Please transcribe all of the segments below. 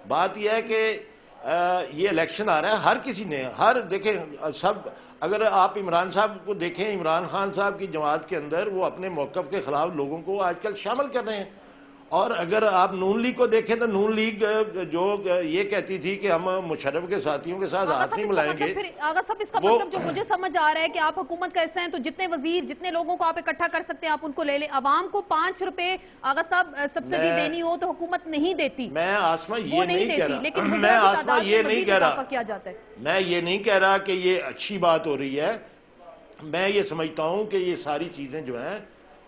بات یہ ہے کہ یہ الیکشن آ رہا ہے، ہر کسی نے دیکھیں سب، اگر آپ عمران صاحب کو دیکھیں، عمران خان صاحب کی جماعت کے اندر وہ اپنے موقف کے خلاف لوگوں کو آج کل شامل کر رہے ہیں، اور اگر آپ نون لیگ کو دیکھیں تو نون لیگ جو یہ کہتی تھی کہ ہم مشرف کے ساتھیوں کے ساتھ ہاتھ نہیں ملائیں گے، آغا صاحب اس کا مطلب جو مجھے سمجھ آ رہا ہے کہ آپ حکومت کا حصہ ہیں تو جتنے وزیر، جتنے لوگوں کو آپ اکٹھا کر سکتے ہیں آپ ان کو لے لیں، عوام کو 5 روپے آغا صاحب سبسڈی دینی ہو تو حکومت نہیں دیتی، میں آسمہ یہ نہیں کہہ رہا، لیکن میں آسمہ یہ نہیں کہہ رہا، کیا جاتا ہے، میں یہ نہیں کہہ رہا کہ یہ اچھی بات ہو رہی ہے، میں یہ سمجھتا ہوں کہ یہ ساری چیزیں جو ہیں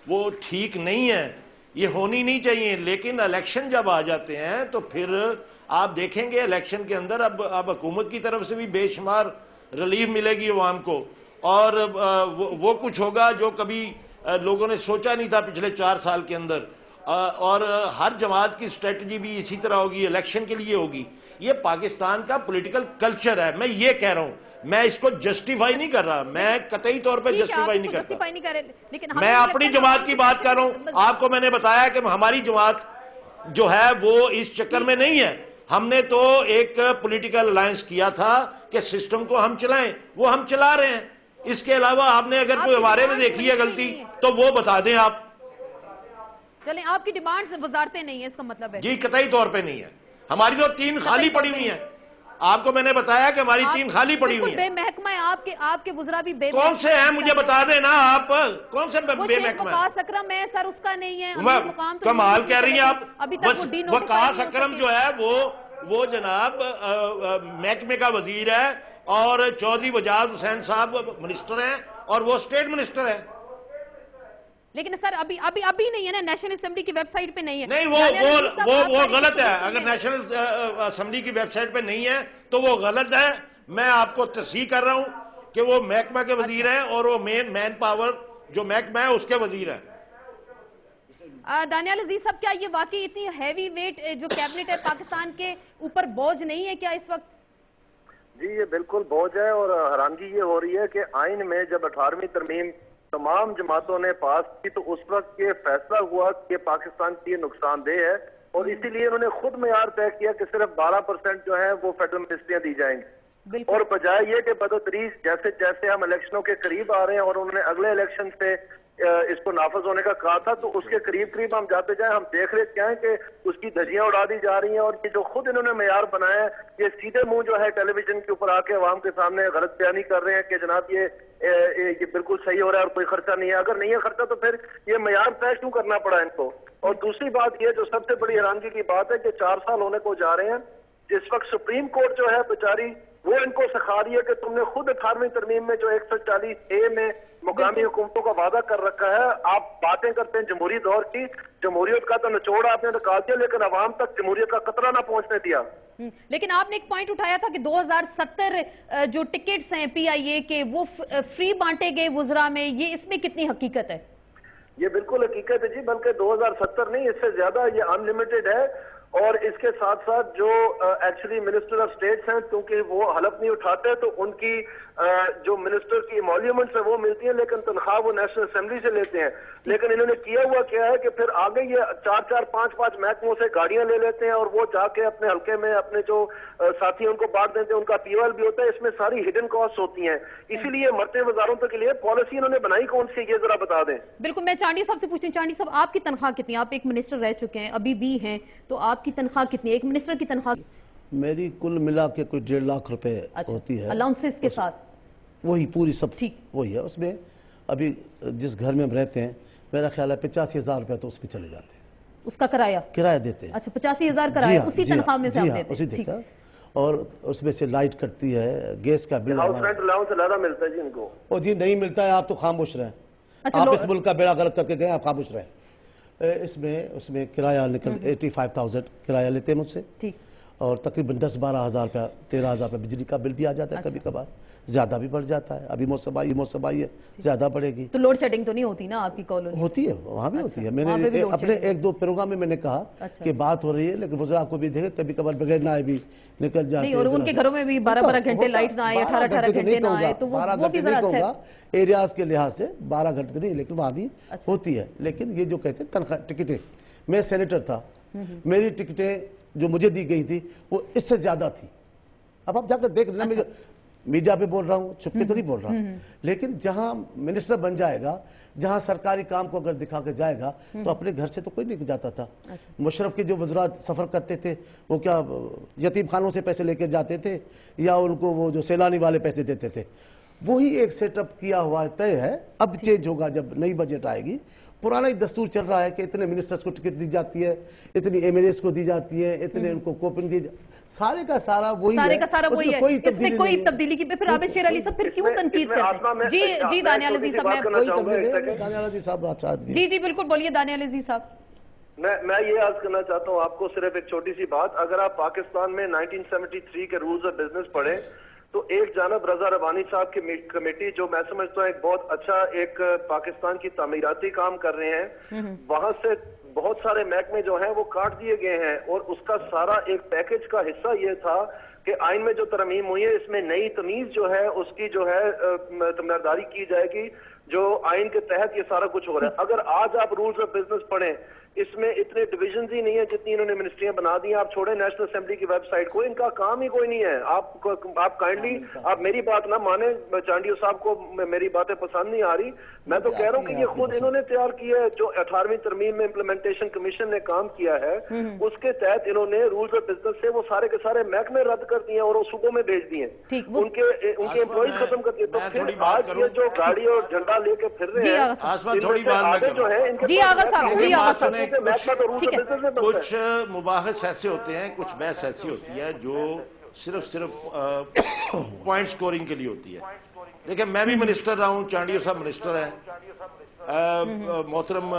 وہ ٹھیک نہیں ہیں، یہ ہونی نہیں چاہیے، لیکن الیکشن جب آ جاتے ہیں تو پھر آپ دیکھیں گے الیکشن کے اندر اب حکومت کی طرف سے بھی بے شمار ریلیف ملے گی عوام کو، اور وہ کچھ ہوگا جو کبھی لوگوں نے سوچا نہیں تھا پچھلے 4 سال کے اندر، اور ہر جماعت کی سٹریٹجی بھی اسی طرح ہوگی، الیکشن کے لیے ہوگی۔ یہ پاکستان کا پولیٹیکل کلچر ہے، میں یہ کہہ رہا ہوں، میں اس کو جسٹیفائی نہیں کر رہا، میں قطعی طور پہ جسٹیفائی نہیں کرتا، میں اپنی جماعت کی بات کر رہا ہوں۔ آپ کو میں نے بتایا کہ ہماری جماعت جو ہے وہ اس چکر میں نہیں ہے، ہم نے تو ایک پولیٹیکل الائنس کیا تھا کہ سسٹم کو ہم چلائیں، وہ ہم چلا رہے ہیں، اس کے علاوہ آپ نے اگر کوئی ہمارے میں دیکھی ہے غلطی تو وہ بتا دیں آپ۔ چلیں آپ کی ڈیمانڈز وزارتیں نہیں ہیں، اس کا مطلب ہے؟ جی قطعی طور پہ نہیں ہے، ہماری تو 3 خالی پڑی ہوئی ہیں، آپ کو میں نے بتایا کہ ہماری 3 خالی پڑی ہوئی ہیں۔ بے محکمہ ہے آپ کے وزراء بھی بے کون سے ہیں مجھے بتا دینا، آپ کون سے بے محکمہ ہیں؟ وقاص اکرم ہے سر، اس کا نہیں ہے، کمال کہہ رہی ہیں آپ، ابھی تک وقاص اکرم جو ہے وہ جناب محکمے کا وزیر ہے، اور چودھری وجاہت حسین صاحب منسٹر ہیں، اور وہ اسٹیٹ منسٹر ہے۔ لیکن سر ابھی نہیں ہے نا، نیشنل اسمبلی کی ویب سائٹ پہ نہیں ہے۔ نہیں وہ غلط ہے، اگر نیشنل اسمبلی کی ویب سائٹ پہ نہیں ہے تو وہ غلط ہے، میں آپ کو تصحیح کر رہا ہوں کہ وہ محکمہ کے وزیر ہیں، اور وہ مین پاور جو محکمہ ہے اس کے وزیر ہیں۔ دانیال عزیز صاحب، کیا یہ واقعی اتنی ہیوی ویٹ جو کیبنٹ ہے پاکستان کے اوپر بوجھ نہیں ہے کیا اس وقت؟ جی یہ بالکل بوجھ ہے، اور حیرانگی یہ ہو رہی ہے کہ آئین میں جب 18ویں ترمیم تمام جماعتوں نے پاس کی تو اس وقت یہ فیصلہ ہوا کہ پاکستان کی یہ نقصان دہ ہے، اور اسی لیے انہوں نے خود معیار طے کیا کہ صرف 12% جو ہے وہ فیڈرل منسٹریاں دی جائیں گی، اور بجائے یہ کہ بدتدریج جیسے جیسے ہم الیکشنوں کے قریب آ رہے ہیں، اور انہوں نے اگلے الیکشن سے اس کو نافذ ہونے کا کہا تھا، تو اس کے قریب ہم جاتے جائیں، ہم دیکھ رہے کیا ہے کہ اس کی دھجیاں اڑا دی جا رہی ہیں، اور یہ جو خود انہوں نے معیار بنایا ہے یہ سیدھے منہ جو ہے ٹیلی ویژن کے اوپر آ کے عوام کے سامنے غلط بیانی کر رہے ہیں کہ جناب یہ بالکل صحیح ہو رہا ہے اور کوئی خرچہ نہیں ہے۔ اگر نہیں ہے خرچہ تو پھر یہ معیار طے کیوں کرنا پڑا ان کو؟ اور دوسری بات یہ جو سب سے بڑی حیرانگی کی بات ہے کہ 4 سال ہونے کو جا رہے ہیں، جس وقت سپریم کورٹ جو ہے بیچاری وہ ان کو سکھا رہی ہے کہ تم نے خود 18ویں ترمیم میں جو 140A میں مقامی حکومتوں کا وعدہ کر رکھا ہے، آپ باتیں کرتے ہیں جمہوری دور کی، جمہوریت کا تو نچوڑ آپ نے نکال دیا لیکن عوام تک جمہوریت کا قطرہ نہ پہنچنے دیا۔ لیکن آپ نے ایک پوائنٹ اٹھایا تھا کہ 2070 جو ٹکٹس ہیں PIA کے وہ فری بانٹے گئے وزراء میں، یہ اس میں کتنی حقیقت ہے؟ یہ بالکل حقیقت ہے جی، بلکہ 2070 نہیں، اس سے زیادہ یہ ان لمیٹڈ ہے، اور اس کے ساتھ ساتھ جو ایکچولی منسٹر آف اسٹیٹس ہیں کیونکہ وہ حلف نہیں اٹھاتے تو ان کی جو منسٹر کی ایمولومنٹس ہیں وہ ملتی ہیں، لیکن تنخواہ وہ نیشنل اسمبلی سے لیتے ہیں۔ لیکن انہوں نے کیا ہوا کیا ہے کہ پھر آگے یہ 4 5 محکموں سے گاڑیاں لے لیتے ہیں، اور وہ جا کے اپنے حلقے میں اپنے جو ساتھی ان کو بانٹ دیتے ہیں، ان کا POL بھی ہوتا ہے، اس میں ساری ہڈن کاسٹ ہوتی ہیں، اسی لیے مرتے وزارتوں کے لیے پالیسی انہوں نے بنائی کون سی، یہ ذرا بتا دیں۔ بالکل، میں چانڈی صاحب سے پوچھتی ہوں، چانڈی صاحب آپ کی تنخواہ کتنی؟ آپ ایک منسٹر رہ چکے ہیں، ابھی بھی ہیں، تو آپ کی تنخواہ کتنی ہے؟ ایک منسٹر کی تنخواہ؟ میری کل ملا کے کوئی 1.5 لاکھ روپے ہوتی ہے، الاؤنسز کے ساتھ؟ وہی پوری سب وہی ہے، اس میں ابھی جس گھر میں ہم رہتے ہیں میرا خیال ہے 85,000 روپے تو اس میں چلے جاتے ہیں، اس کا کرایہ دیتے ہیں۔ اچھا 85,000 کرایہ اسی تنخواہ میں سے آپ دیتے ہیں؟ اسی دیتا ہے، اور اس میں سے لائٹ کٹتی ہے، گیس کا بل ہاؤس رینٹ الاؤنس زیادہ ملتا ہے جی ان کو؟ او جی نہیں ملتا ہے، آپ تو خاموش رہیں، آپ اس ملک کا بیڑا غرق کر کے گئے، آپ خاموش رہیں۔ اس میں کرایہ نکل 85,000 کرایہ لیتے ہیں مجھ سے، اور تقریباً 10-12 ہزار روپیہ 13 ہزار روپیہ بجلی کا بل بھی آ جاتا ہے، کبھی کبھار زیادہ بھی بڑھ جاتا ہے، ابھی موسم آئی ہے زیادہ بڑھے گی۔ تو لوڈ شیڈنگ تو نہیں ہوتی نا آپ کی کالونی؟ ہوتی ہے، وہاں بھی ہوتی ہے، میں نے اپنے 1-2 پروگرام میں نے کہا کہ بات ہو رہی ہے، لیکن وزراء کو بھی دیکھے کبھی کبھار بغیر نہ آئے بھی نکل جاتے ہیں، اور ان کے گھروں میں بھی 12 گھنٹے لائٹ نہ آئے، 18 گھنٹے نہ آئے، تو وہ بھی ذرا اچھا ہے۔ ایریاز کے لحاظ سے 12 گھنٹے تو نہیں، لیکن وہاں بھی ہوتی ہے۔ لیکن یہ جو کہتے ہیں تنخواہ ٹکٹیں، میں سینیٹر تھا، میری ٹکٹیں جو مجھے دی گئی تھی وہ اس سے زیادہ تھی. اب آپ جا کر دیکھ لینا, میں میڈیا پہ بول رہا ہوں, چھپ کے تو نہیں بول رہا, لیکن جہاں منسٹر بن جائے گا, جہاں سرکاری کام کو اگر دکھا کے جائے گا تو اپنے گھر سے تو کوئی نہیں جاتا تھا. مشرف کے جو وزرات سفر کرتے تھے وہ کیا یتیم خانوں سے پیسے لے کے جاتے تھے یا ان کو وہ جو سیلانی والے پیسے دیتے تھے؟ وہی ایک سیٹ اپ کیا ہوا طے ہے. اب چینج ہوگا جب نئی بجٹ آئے گی. پرانا ایک دستور چل رہا ہے کہ اتنے منسٹرز کو ٹکٹ دی جاتی ہے, اتنی ایم ایل ایز کو دی جاتی ہے, اتنے ان کو کوپن دی, سارے کا سارا وہی ہے, اس میں کوئی تبدیلی کی. پھر عابد شیر علی صاحب پھر کیوں تنقید کرتے ہیں؟ جی دانیال عزیز صاحب, جی بالکل بولیے دانیال عزیز صاحب. میں یہ عرض کرنا چاہتا ہوں آپ کو صرف ایک چھوٹی سی بات. اگر آپ پاکستان میں 1973 کے رولز آف بزنس پڑھیں تو ایک جانب رضا ربانی صاحب کی کمیٹی, جو میں سمجھتا ہوں ایک بہت اچھا ایک پاکستان کی تعمیراتی کام کر رہے ہیں, وہاں سے بہت سارے محکمے جو ہیں وہ کاٹ دیے گئے ہیں, اور اس کا سارا ایک پیکج کا حصہ یہ تھا کہ آئین میں جو ترمیم ہوئی ہے اس میں نئی تمیز جو ہے اس کی جو ہے تمناداری کی جائے گی, جو آئین کے تحت یہ سارا کچھ ہو رہا ہے. اگر آج آپ رولز آف بزنس پڑھیں اس میں اتنے ڈویژنز ہی نہیں ہیں جتنی انہوں نے منسٹریاں بنا دی ہیں. آپ چھوڑیں نیشنل اسمبلی کی ویب سائٹ کو, ان کا کام ہی کوئی نہیں ہے. آپ کائنڈلی آپ میری بات نہ مانیں, چانڈیو صاحب کو میری باتیں پسند نہیں آ رہی. میں تو کہہ رہا ہوں کہ یہ خود انہوں نے تیار کیا ہے. جو 18ویں ترمیم میں امپلیمنٹیشن کمیشن نے کام کیا ہے اس کے تحت انہوں نے رولز آف بزنس سے وہ سارے کے سارے محکمے رد کر دیے اور وہ صوبوں میں بھیج دیے, ان کے امپلائیز ختم کر دیے. تو پھر آج یہ جو گاڑی اور جھنڈا لے کے پھر رہے ہیں جو ہے ان کے کچھ مباحث ایسے ہوتے ہیں, کچھ بحث ایسی ہوتی ہے جو صرف پوائنٹ سکورنگ کے لیے ہوتی ہے. دیکھیں میں بھی منسٹر رہا ہوں, چانڈیو صاحب منسٹر ہیں, محترم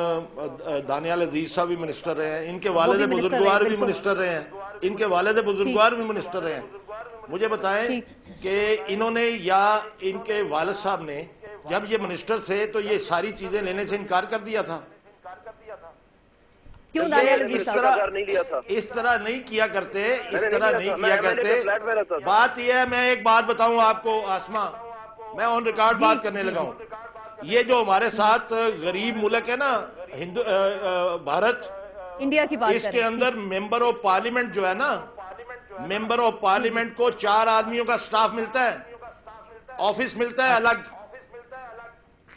دانیال عزیز صاحب بھی منسٹر رہے ہیں, ان کے والد بزرگوار بھی منسٹر رہے ہیں, ان کے والد بزرگوار بھی منسٹر رہے ہیں. مجھے بتائیں کہ انہوں نے یا ان کے والد صاحب نے جب یہ منسٹر تھے تو یہ ساری چیزیں لینے سے انکار کر دیا تھا؟ اس طرح نہیں کیا کرتے, اس طرح نہیں کیا کرتے. بات یہ ہے, میں ایک بات بتاؤں آپ کو آسما, میں آن ریکارڈ بات کرنے لگا ہوں. یہ جو ہمارے ساتھ غریب ملک ہے نا بھارت, انڈیا کی بات, اس کے اندر ممبر آف پارلیمنٹ جو ہے نا, ممبر آف پارلیمنٹ کو 4 آدمیوں کا سٹاف ملتا ہے, آفس ملتا ہے الگ,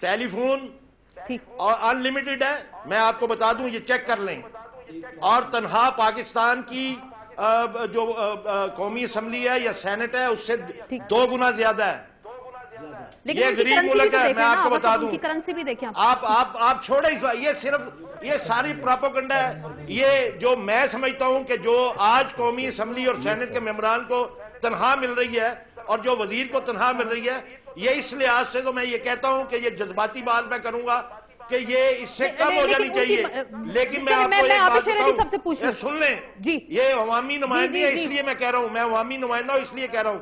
ٹیلی فون اور ان لمیٹڈ ہے. میں آپ کو بتا دوں, یہ چیک کر لیں. اور تنہا پاکستان کی جو قومی اسمبلی ہے یا سینٹ ہے اس سے 2 گنا زیادہ ہے. یہ غریب ملک ہے, میں آپ کو بتا دوں. آپ چھوڑیں اس بات, یہ ساری پراپوگنڈا ہے. یہ جو میں سمجھتا ہوں کہ جو آج قومی اسمبلی اور سینٹ کے ممبران کو تنخواہ مل رہی ہے اور جو وزیر کو تنخواہ مل رہی ہے, یہ اس لحاظ سے تو میں یہ کہتا ہوں کہ یہ جذباتی بات میں کروں گا کہ یہ اس سے کم ہو جانی چاہیے. لیکن میں آپ کو ایک بات بتاؤں, سن لیں, یہ عوامی نمائندگی ہے اس لیے میں کہہ رہا ہوں, میں عوامی نمائندہ ہوں اس لیے کہہ رہا ہوں,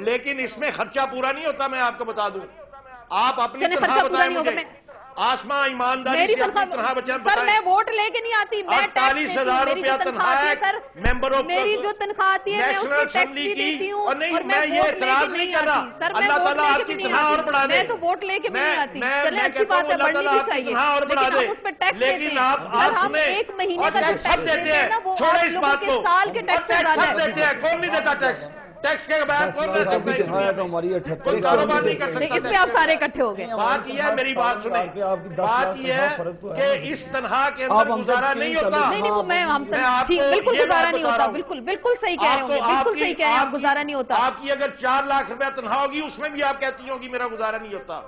لیکن اس میں خرچہ پورا نہیں ہوتا. میں آپ کو بتا دوں, آپ اپنی تنخواہ بتائیں مجھے. آسما ایمانداری سے اپنی تنخواہ بچائیں. سر میں ووٹ لے کے نہیں آتی, 48,000 روپیہ تنخواہ ہے ممبر آف میری جو تنخواہ آتی ہے میں اس کو ٹیکس بھی دیتی ہوں, اور نہیں میں یہ اعتراض نہیں کر رہا. اللہ تعالیٰ آپ کی تنخواہ اور بڑھا دے. میں تو ووٹ لے کے بھی نہیں آتی. چلیں اچھی بات ہے, بڑھنی بھی چاہیے, لیکن ہم اس پہ ٹیکس دیتے ہیں. لیکن آپ سنیں, ایک مہینے کا ٹیکس سب دیتے ہیں, چھوڑے اس بات کو, سال کے ٹیکس سب دیتے ہیں. کون نہیں دیتا ٹیکس؟ ٹیکس کے بعد کون دے سکتا ہے؟ کوئی کاروبار نہیں کر سکتا. اس میں آپ سارے اکٹھے ہو گئے. بات یہ ہے, میری بات سنیں, بات یہ ہے کہ اس تنخواہ کے اندر گزارا نہیں ہوتا. نہیں وہ میں بالکل گزارا نہیں ہوتا. بالکل صحیح کہہ رہے ہوں, بالکل صحیح کہہ رہے ہیں آپ, گزارا نہیں ہوتا. آپ کی اگر 4 لاکھ روپیہ تنخواہ ہوگی اس میں بھی آپ کہتی ہوں کہ میرا گزارا نہیں ہوتا.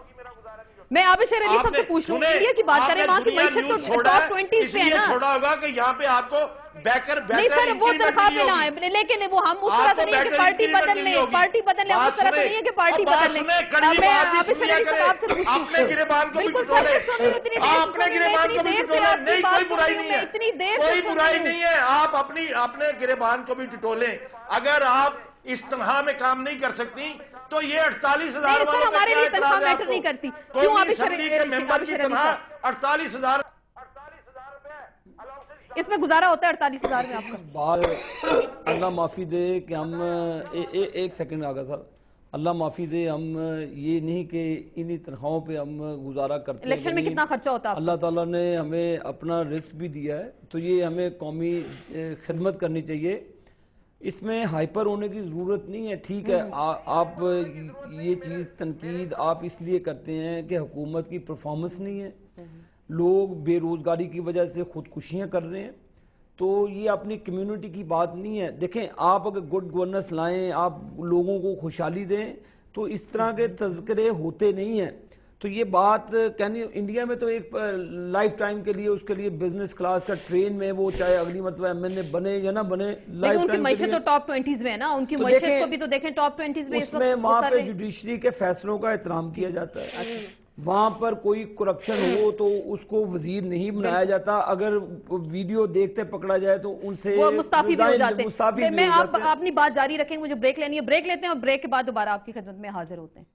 میں عابد شیر علی صاحب سے پوچھوں, انڈیا کی بات کریں, وہاں کی معیشت تو ٹاپ 20 پہ ہے نا. چھوڑا ہوگا کہ یہاں پہ آپ کو بیکر نہیں سر وہ تنخواہ پہ نہ آئے, لیکن وہ ہم اس طرح تو نہیں ہے کہ پارٹی بدل لیں, پارٹی بدل لیں, اس طرح تو نہیں ہے کہ پارٹی بدل لیں. میں عابد شیر علی صاحب آپ سے پوچھوں, اپنے گریبان کو بھی ٹٹولے, اپنے گریبان کو بھی ٹٹولے. نہیں کوئی برائی نہیں ہے, کوئی برائی نہیں ہے, آپ اپنے گریبان کو بھی ٹٹولیں. اگر آپ اس تنخواہ میں کام نہیں کر سکتی تو یہ 48,000 سر ہمارے لیے تنخواہ میٹر نہیں کرتی. کیوں قومی اسمبلی کے ممبر کی تنخواہ 48,000 اس میں گزارا ہوتا ہے 48,000 میں آپ کا. بال اللہ معافی دے کہ ہم ایک سیکنڈ آگا صاحب, اللہ معافی دے، ہم یہ نہیں کہ انہی تنخواہوں پہ ہم گزارا کرتے ہیں. الیکشن میں کتنا خرچہ ہوتا ہے؟ اللہ تعالیٰ نے ہمیں اپنا رزق بھی دیا ہے، تو یہ ہمیں قومی خدمت کرنی چاہیے. اس میں ہائپر ہونے کی ضرورت نہیں ہے. ٹھیک ہے، آپ یہ چیز تنقید آپ اس لیے کرتے ہیں کہ حکومت کی پرفارمنس نہیں ہے، لوگ بے روزگاری کی وجہ سے خودکشیاں کر رہے ہیں، تو یہ اپنی کمیونٹی کی بات نہیں ہے. دیکھیں، آپ اگر گڈ گورننس لائیں، آپ لوگوں کو خوشحالی دیں، تو اس طرح کے تذکرے ہوتے نہیں ہیں. تو یہ بات کہنی، انڈیا میں تو ایک لائف ٹائم کے لیے اس کے لیے بزنس کلاس کا ٹرین میں وہ چاہے اگلی مرتبہ ایم این اے بنے یا نہ بنے، لیکن ان کی معیشت تو ٹاپ 20s میں ہے نا، ان کی معیشت کو بھی تو دیکھیں ٹاپ 20s میں. اس میں وہاں پہ جوڈیشری کے فیصلوں کا احترام کیا جاتا ہے. وہاں پر کوئی کرپشن ہو تو اس کو وزیر نہیں بنایا جاتا. اگر ویڈیو دیکھتے پکڑا جائے تو ان سے وہ مستعفی بھی ہو جاتے ہیں. میں آپ اپنی بات جاری رکھیں، مجھے بریک لینی ہے، بریک لیتے ہیں اور بریک کے بعد دوبارہ آپ کی خدمت میں حاضر ہوتے ہیں.